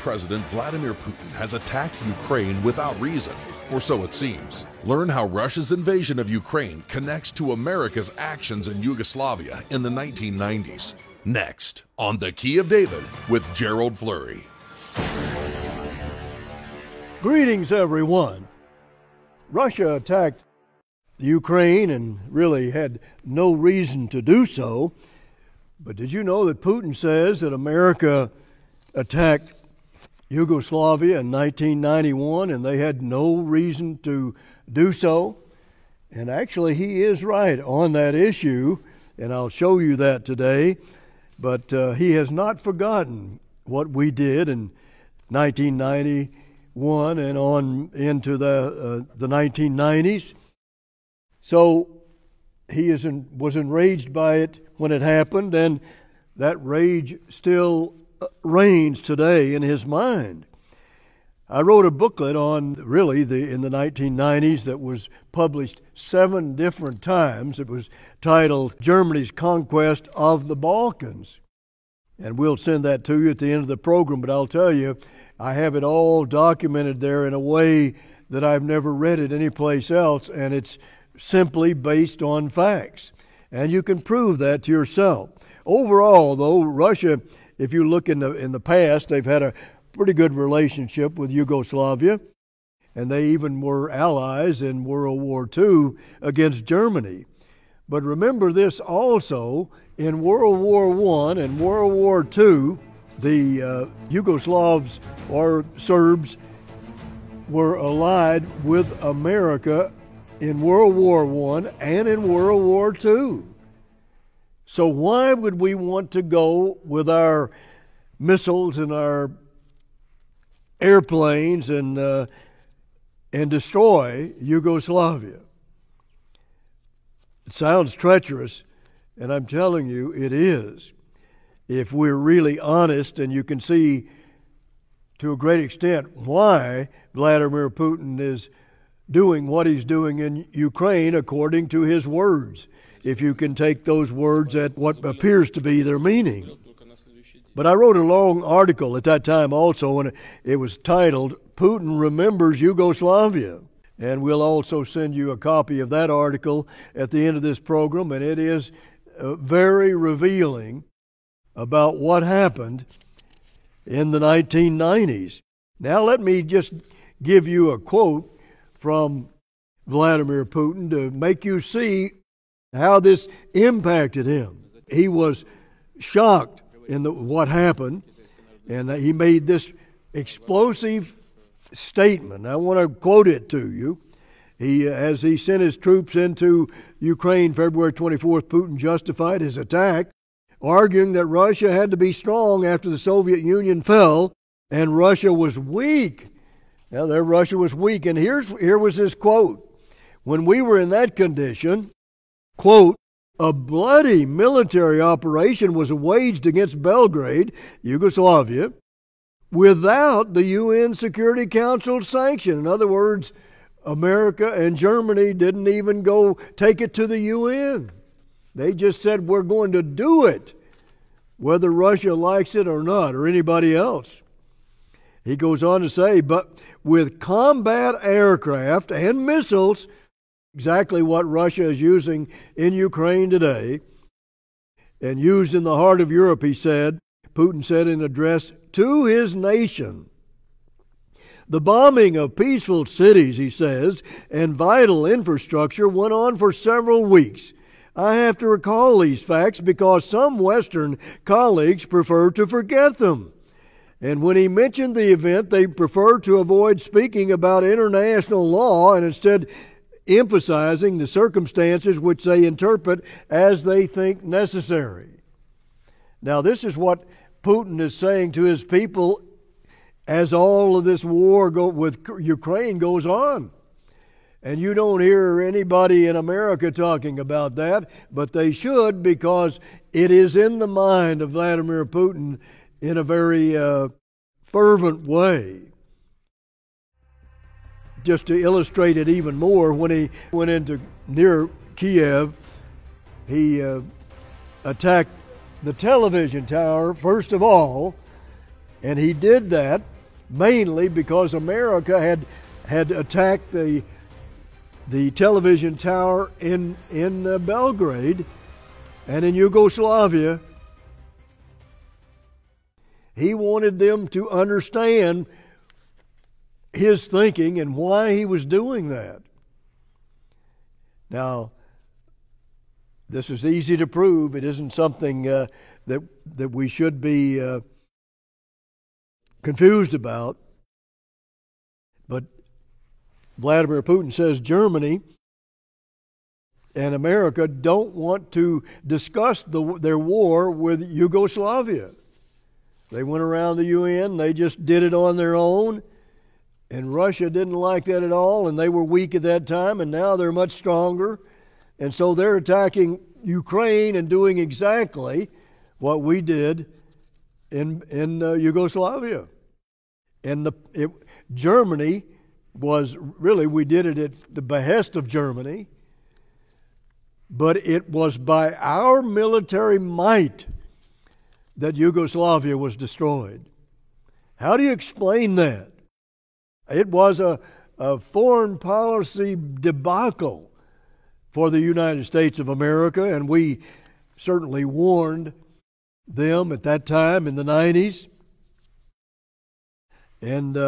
President Vladimir Putin has attacked Ukraine without reason, or so it seems. Learn how Russia's invasion of Ukraine connects to America's actions in Yugoslavia in the 1990s. Next, on The Key of David with Gerald Fleury. Greetings, everyone. Russia attacked Ukraine and really had no reason to do so. But did you know that Putin says that America attacked Yugoslavia in 1991 and they had no reason to do so? And actually, he is right on that issue, and I'll show you that today. But he has not forgotten what we did in 1991 and on into the 1990s. So he was enraged by it when it happened, and that rage still reigns today in his mind. I wrote a booklet on in the 1990s that was published 7 different times. It was titled Germany's Conquest of the Balkans. And we'll send that to you at the end of the program, but I'll tell you, I have it all documented there in a way that I've never read it anyplace else, and it's simply based on facts. And you can prove that to yourself. Overall, though, Russia, if you look in the past, they've had a pretty good relationship with Yugoslavia, and they even were allies in World War II against Germany. But remember this also, in World War I and World War II, the Yugoslavs or Serbs were allied with America in World War I and in World War II. So why would we want to go with our missiles and our airplanes and destroy Yugoslavia? It sounds treacherous, and I'm telling you it is. If we're really honest, and you can see to a great extent why Vladimir Putin is doing what he's doing in Ukraine according to his words, if you can take those words at what appears to be their meaning. But I wrote a long article at that time also, and it was titled, Putin Remembers Yugoslavia. And we'll also send you a copy of that article at the end of this program, and it is very revealing about what happened in the 1990s. Now let me just give you a quote from Vladimir Putin to make you see how this impacted him. He was shocked in what happened, and he made this explosive statement. I want to quote it to you. As he sent his troops into Ukraine February 24th, Putin justified his attack, arguing that Russia had to be strong after the Soviet Union fell, and Russia was weak. Now, Russia was weak, and here was his quote. When we were in that condition, quote, a bloody military operation was waged against Belgrade, Yugoslavia, without the UN Security Council sanction. In other words, America and Germany didn't even go take it to the UN. They just said, we're going to do it, whether Russia likes it or not, or anybody else. He goes on to say, but with combat aircraft and missiles, exactly what Russia is using in Ukraine today, and used in the heart of Europe, Putin said in an address to his nation. The bombing of peaceful cities, he says, and vital infrastructure went on for several weeks. I have to recall these facts because some Western colleagues prefer to forget them. And when he mentioned the event, they prefer to avoid speaking about international law and instead emphasizing the circumstances which they interpret as they think necessary. Now, this is what Putin is saying to his people as all of this war with Ukraine goes on. And you don't hear anybody in America talking about that, but they should, because it is in the mind of Vladimir Putin in a very fervent way. Just to illustrate it even more, when he went into near Kiev, he attacked the television tower first of all, and he did that mainly because America had attacked the television tower in Belgrade and in Yugoslavia. He wanted them to understand his thinking and why he was doing that. Now, this is easy to prove. It isn't something that we should be confused about. But Vladimir Putin says Germany and America don't want to discuss their war with Yugoslavia. They went around the UN, they just did it on their own, and Russia didn't like that at all, and they were weak at that time, and now they're much stronger. And so they're attacking Ukraine and doing exactly what we did in Yugoslavia. And Germany was really, we did it at the behest of Germany, but it was by our military might that Yugoslavia was destroyed. How do you explain that? It was a foreign policy debacle for the United States of America, and we certainly warned them at that time in the 90s. And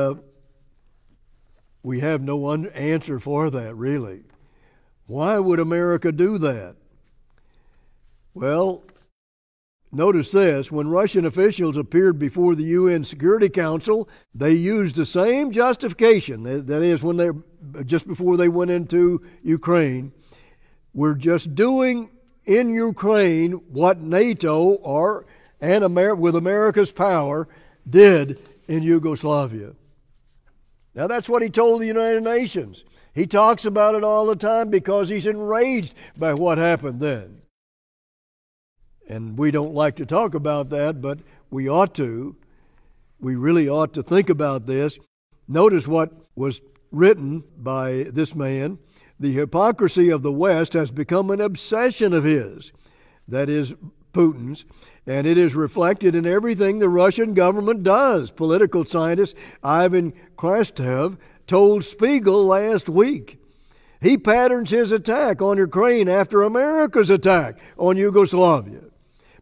we have no answer for that, really. Why would America do that? Well, notice this. When Russian officials appeared before the UN Security Council, they used the same justification. That is, just before they went into Ukraine. We're just doing in Ukraine what NATO with America's power did in Yugoslavia. Now that's what he told the United Nations. He talks about it all the time because he's enraged by what happened then. And we don't like to talk about that, but we ought to. We really ought to think about this. Notice what was written by this man. The hypocrisy of the West has become an obsession of his, that is, Putin's, and it is reflected in everything the Russian government does. Political scientist Ivan Krastev told Spiegel last week. He patterns his attack on Ukraine after America's attack on Yugoslavia,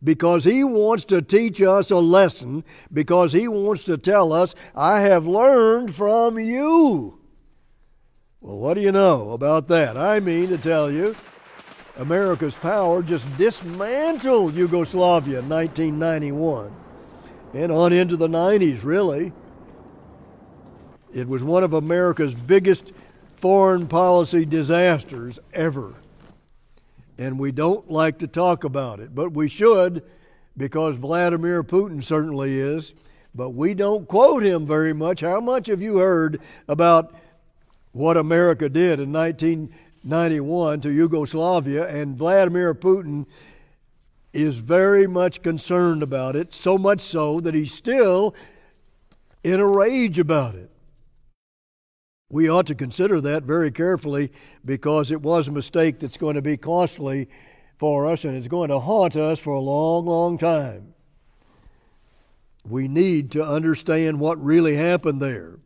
because he wants to teach us a lesson, because he wants to tell us, I have learned from you. Well, what do you know about that? I mean to tell you, America's power just dismantled Yugoslavia in 1991 and on into the 90s, really. It was one of America's biggest foreign policy disasters ever. And we don't like to talk about it, but we should, because Vladimir Putin certainly is. But we don't quote him very much. How much have you heard about what America did in 1991 to Yugoslavia? And Vladimir Putin is very much concerned about it, so much so that he's still in a rage about it. We ought to consider that very carefully, because it was a mistake that's going to be costly for us, and it's going to haunt us for a long, long time. We need to understand what really happened there.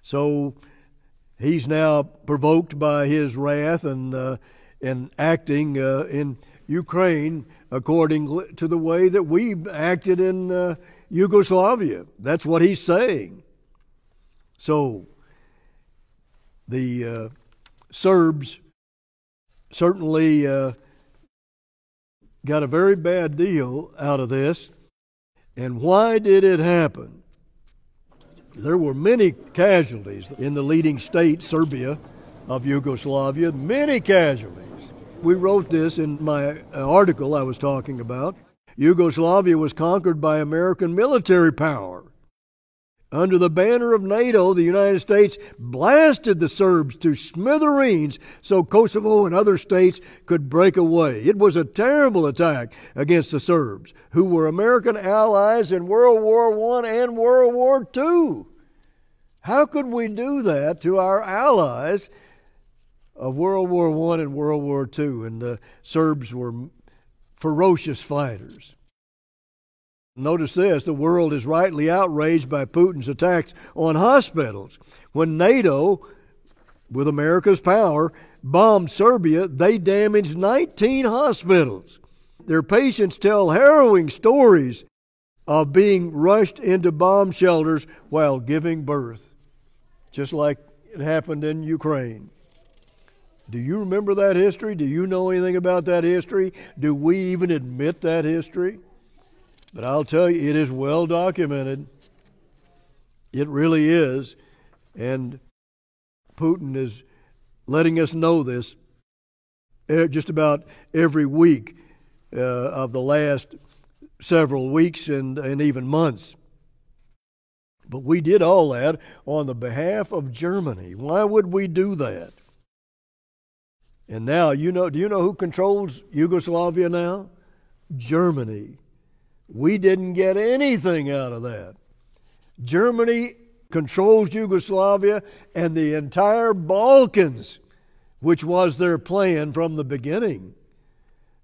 So he's now provoked by his wrath and acting in Ukraine according to the way that we acted in Yugoslavia. That's what he's saying. So the Serbs certainly got a very bad deal out of this. And why did it happen? There were many casualties in the leading state, Serbia, of Yugoslavia, many casualties. We wrote this in my article I was talking about. Yugoslavia was conquered by American military power. Under the banner of NATO, the United States blasted the Serbs to smithereens so Kosovo and other states could break away. It was a terrible attack against the Serbs, who were American allies in World War I and World War II. How could we do that to our allies of World War I and World War II? And the Serbs were ferocious fighters. Notice this, the world is rightly outraged by Putin's attacks on hospitals. When NATO, with America's power, bombed Serbia, they damaged 19 hospitals. Their patients tell harrowing stories of being rushed into bomb shelters while giving birth, just like it happened in Ukraine. Do you remember that history? Do you know anything about that history? Do we even admit that history? But I'll tell you, it is well documented. It really is. And Putin is letting us know this just about every week of the last several weeks and even months. But we did all that on the behalf of Germany. Why would we do that? And now, do you know who controls Yugoslavia now? Germany. We didn't get anything out of that. Germany controls Yugoslavia and the entire Balkans, which was their plan from the beginning.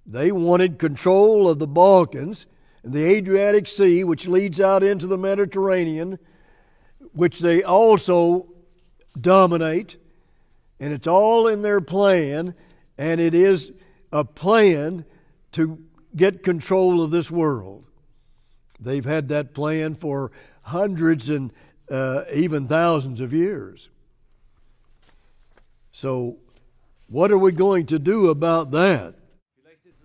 They wanted control of the Balkans and the Adriatic Sea, which leads out into the Mediterranean, which they also dominate. And it's all in their plan, and it is a plan to get control of this world. They've had that plan for hundreds and even thousands of years. So what are we going to do about that?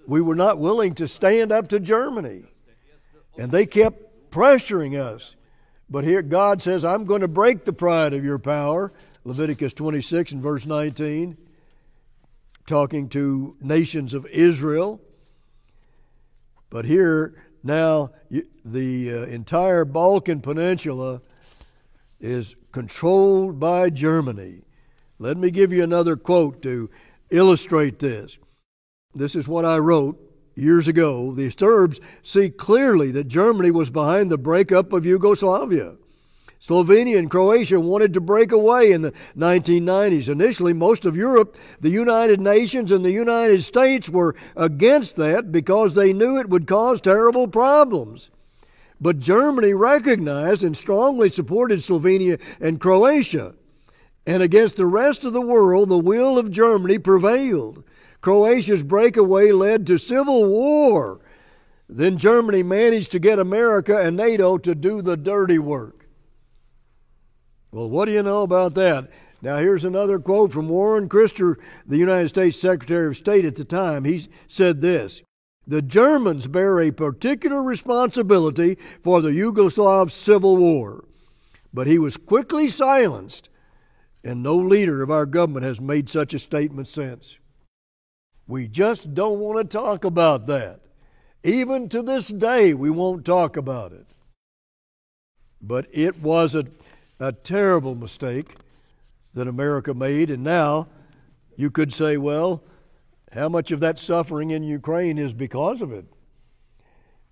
We were not willing to stand up to Germany, and they kept pressuring us. But here God says, I'm going to break the pride of your power. Leviticus 26 and verse 19, talking to nations of Israel. But here now the entire Balkan Peninsula is controlled by Germany. Let me give you another quote to illustrate this. This is what I wrote years ago. The Serbs see clearly that Germany was behind the breakup of Yugoslavia. Slovenia and Croatia wanted to break away in the 1990s. Initially, most of Europe, the United Nations, and the United States were against that because they knew it would cause terrible problems. But Germany recognized and strongly supported Slovenia and Croatia. And against the rest of the world, the will of Germany prevailed. Croatia's breakaway led to civil war. Then Germany managed to get America and NATO to do the dirty work. Well, what do you know about that? Now, here's another quote from Warren Christopher, the United States Secretary of State at the time. He said this: the Germans bear a particular responsibility for the Yugoslav Civil War. But he was quickly silenced, and no leader of our government has made such a statement since. We just don't want to talk about that. Even to this day, we won't talk about it. But it was a terrible mistake that America made, and now you could say, well, how much of that suffering in Ukraine is because of it?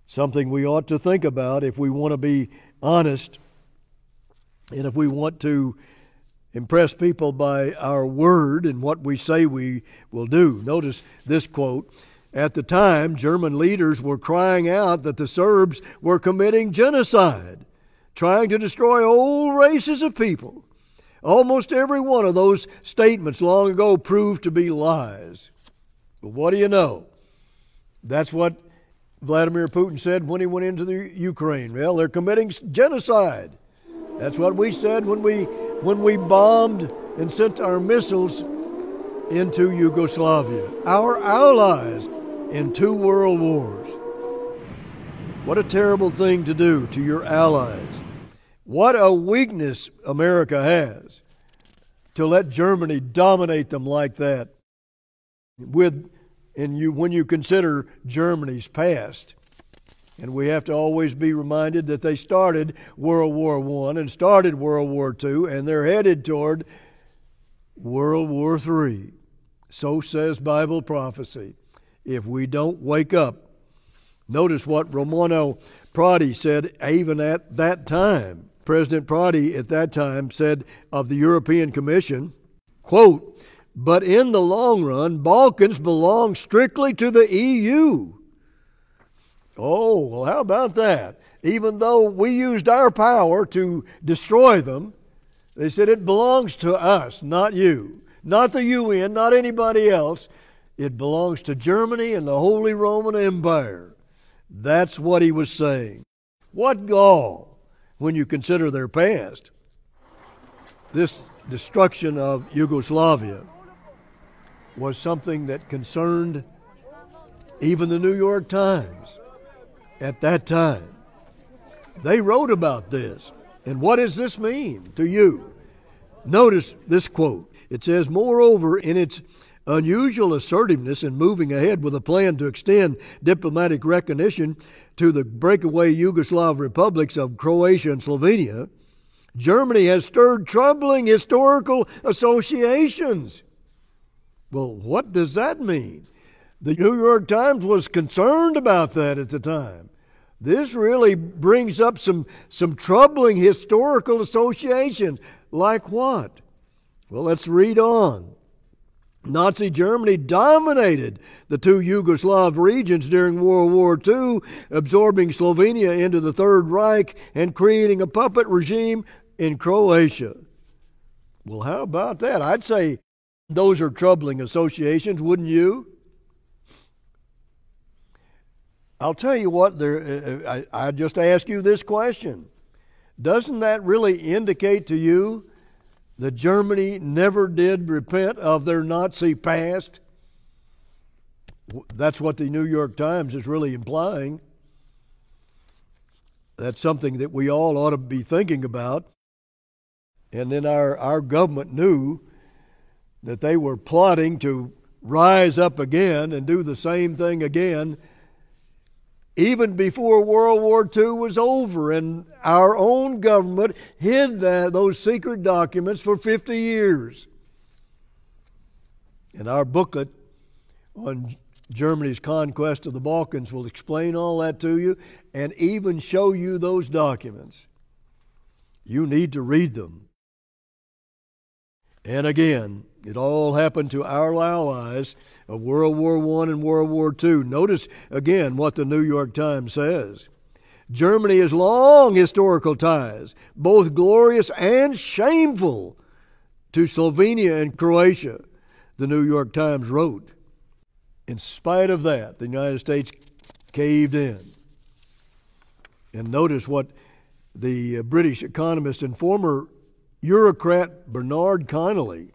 Something we ought to think about if we want to be honest and if we want to impress people by our word and what we say we will do. Notice this quote. At the time, German leaders were crying out that the Serbs were committing genocide, trying to destroy whole races of people. Almost every one of those statements long ago proved to be lies. But what do you know? That's what Vladimir Putin said when he went into the Ukraine. Well, they're committing genocide. That's what we said when we bombed and sent our missiles into Yugoslavia. Our allies in 2 world wars. What a terrible thing to do to your allies. What a weakness America has to let Germany dominate them like that. When you consider Germany's past. And we have to always be reminded that they started World War I and started World War II, and they're headed toward World War III. So says Bible prophecy. If we don't wake up, notice what Romano Prodi said even at that time. President Prodi at that time said of the European Commission, quote, but in the long run, Balkans belong strictly to the EU. Oh, well, how about that? even though we used our power to destroy them, they said it belongs to us, not you, not the UN, not anybody else. It belongs to Germany and the Holy Roman Empire. That's what he was saying. What gall when you consider their past. This destruction of Yugoslavia was something that concerned even the New York Times at that time. They wrote about this. And what does this mean to you? Notice this quote. It says, moreover, in its unusual assertiveness in moving ahead with a plan to extend diplomatic recognition to the breakaway Yugoslav republics of Croatia and Slovenia, Germany has stirred troubling historical associations. Well, what does that mean? The New York Times was concerned about that at the time. This really brings up some troubling historical associations. Like what? Well, let's read on. Nazi Germany dominated the two Yugoslav regions during World War II, absorbing Slovenia into the Third Reich and creating a puppet regime in Croatia. Well, how about that? I'd say those are troubling associations, wouldn't you? I'll tell you what, I just ask you this question. Doesn't that really indicate to you that Germany never did repent of their Nazi past? That's what the New York Times is really implying. That's something that we all ought to be thinking about. And then our government knew that they were plotting to rise up again and do the same thing again even before World War II was over, and our own government hid those secret documents for 50 years. And our booklet on Germany's conquest of the Balkans will explain all that to you and even show you those documents. You need to read them. And again, it all happened to our allies of World War I and World War II. Notice again what the New York Times says. Germany has long historical ties, both glorious and shameful, to Slovenia and Croatia, the New York Times wrote. In spite of that, the United States caved in. And notice what the British economist and former Eurocrat Bernard Connolly,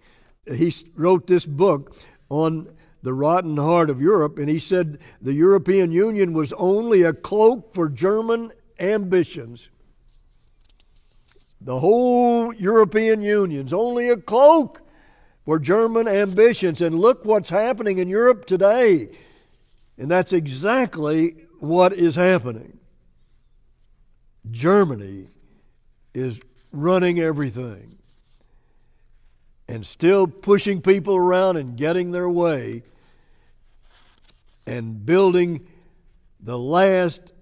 he wrote this book on the rotten heart of Europe, and he said the European Union was only a cloak for German ambitions. The whole European Union's only a cloak for German ambitions. And look what's happening in Europe today. And that's exactly what is happening. Germany is running everything and still pushing people around and getting their way and building the last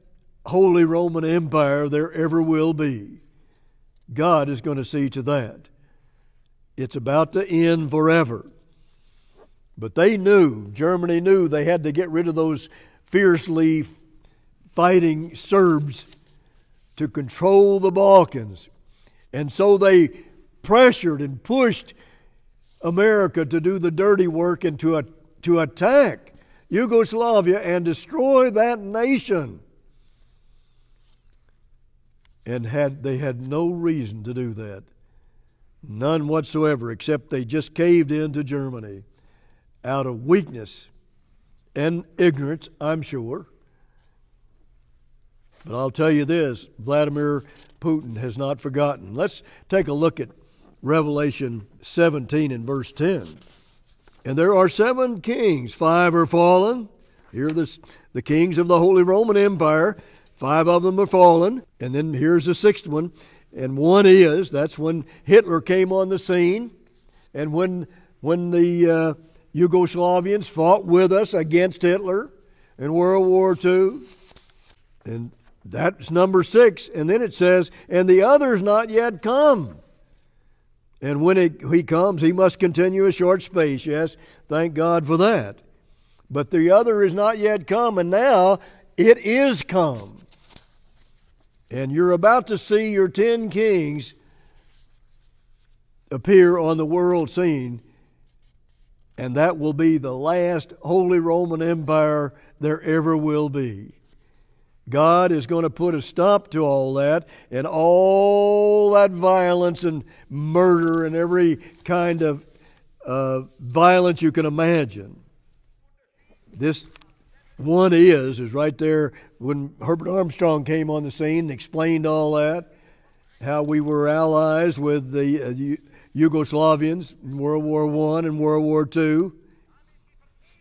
Holy Roman Empire there ever will be. God is going to see to that. It's about to end forever. But they knew, Germany knew, they had to get rid of those fiercely fighting Serbs to control the Balkans. And so they pressured and pushed America to do the dirty work and to attack Yugoslavia and destroy that nation. And they had no reason to do that. None whatsoever, except they just caved in to Germany out of weakness and ignorance, I'm sure. But I'll tell you this, Vladimir Putin has not forgotten. Let's take a look at Revelation 17 and verse 10. And there are 7 kings, 5 are fallen. Here are the kings of the Holy Roman Empire. 5 of them are fallen. And then here's the 6th one. And one is, that's when Hitler came on the scene. And when the Yugoslavians fought with us against Hitler in World War II. And that's number 6. And then it says, and the other's not yet come. And when he comes, he must continue a short space. Yes, thank God for that. But the other is not yet come, and now it is come. And you're about to see your 10 kings appear on the world scene, and that will be the last Holy Roman Empire there ever will be. God is going to put a stop to all that and all that violence and murder and every kind of violence you can imagine. This one is right there when Herbert Armstrong came on the scene and explained all that, how we were allies with the Yugoslavians in World War I and World War II.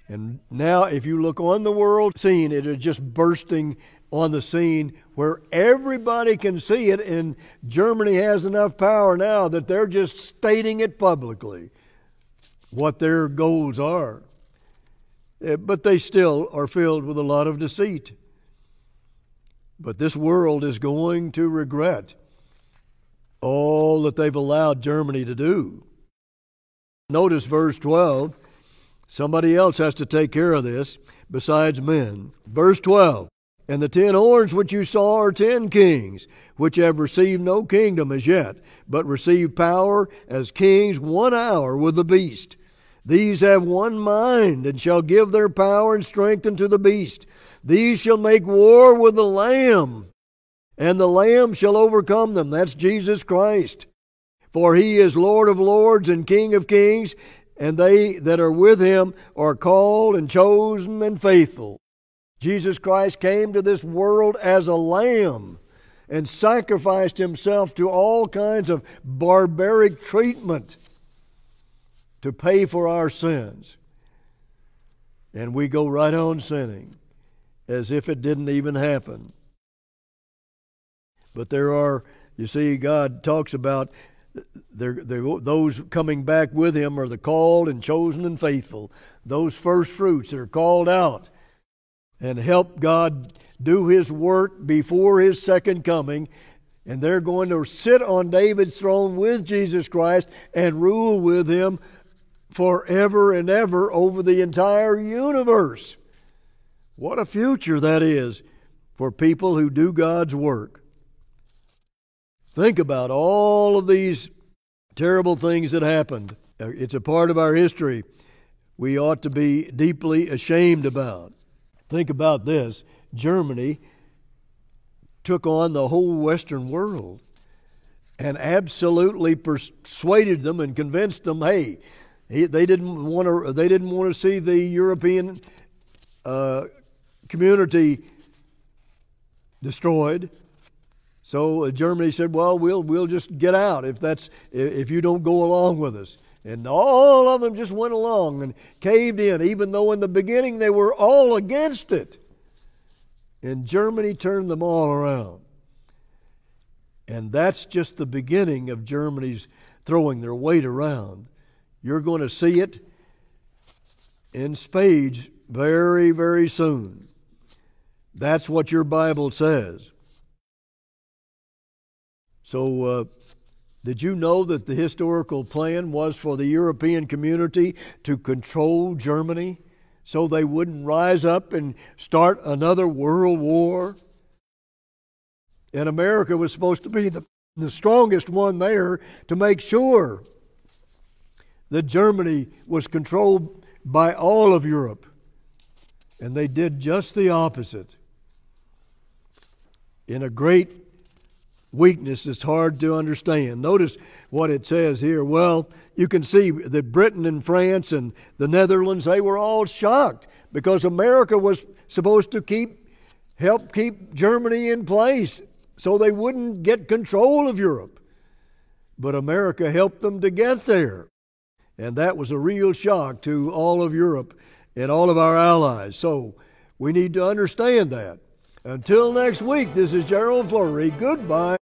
And now if you look on the world scene, it is just bursting on the scene where everybody can see it, and Germany has enough power now that they're just stating it publicly, what their goals are. But they still are filled with a lot of deceit. But this world is going to regret all that they've allowed Germany to do. Notice verse 12. Somebody else has to take care of this besides men. Verse 12. And the 10 horns which you saw are 10 kings, which have received no kingdom as yet, but receive power as kings 1 hour with the beast. These have one mind, and shall give their power and strength unto the beast. These shall make war with the Lamb, and the Lamb shall overcome them. That's Jesus Christ. For he is Lord of lords and King of kings, and they that are with him are called and chosen and faithful. Jesus Christ came to this world as a lamb and sacrificed himself to all kinds of barbaric treatment to pay for our sins. And we go right on sinning as if it didn't even happen. But there are, you see, God talks about those coming back with him are the called and chosen and faithful. Those first fruits that are called out and help God do his work before his second coming. And they're going to sit on David's throne with Jesus Christ and rule with him forever and ever over the entire universe. What a future that is for people who do God's work. Think about all of these terrible things that happened. It's a part of our history we ought to be deeply ashamed about. Think about this. Germany took on the whole Western world and absolutely persuaded them and convinced them, hey, they didn't want to see the European community destroyed. So Germany said, well, we'll just get out if you don't go along with us. And all of them just went along and caved in, even though in the beginning they were all against it. And Germany turned them all around. And that's just the beginning of Germany's throwing their weight around. You're going to see it in spades very, very soon. That's what your Bible says. So, did you know that the historical plan was for the European community to control Germany so they wouldn't rise up and start another world war? And America was supposed to be the strongest one there to make sure that Germany was controlled by all of Europe. And they did just the opposite. In a great weakness is hard to understand. Notice what it says here. Well, you can see that Britain and France and the Netherlands, they were all shocked because America was supposed to help keep Germany in place so they wouldn't get control of Europe. But America helped them to get there. And that was a real shock to all of Europe and all of our allies. So we need to understand that. Until next week, this is Gerald Flurry. Goodbye.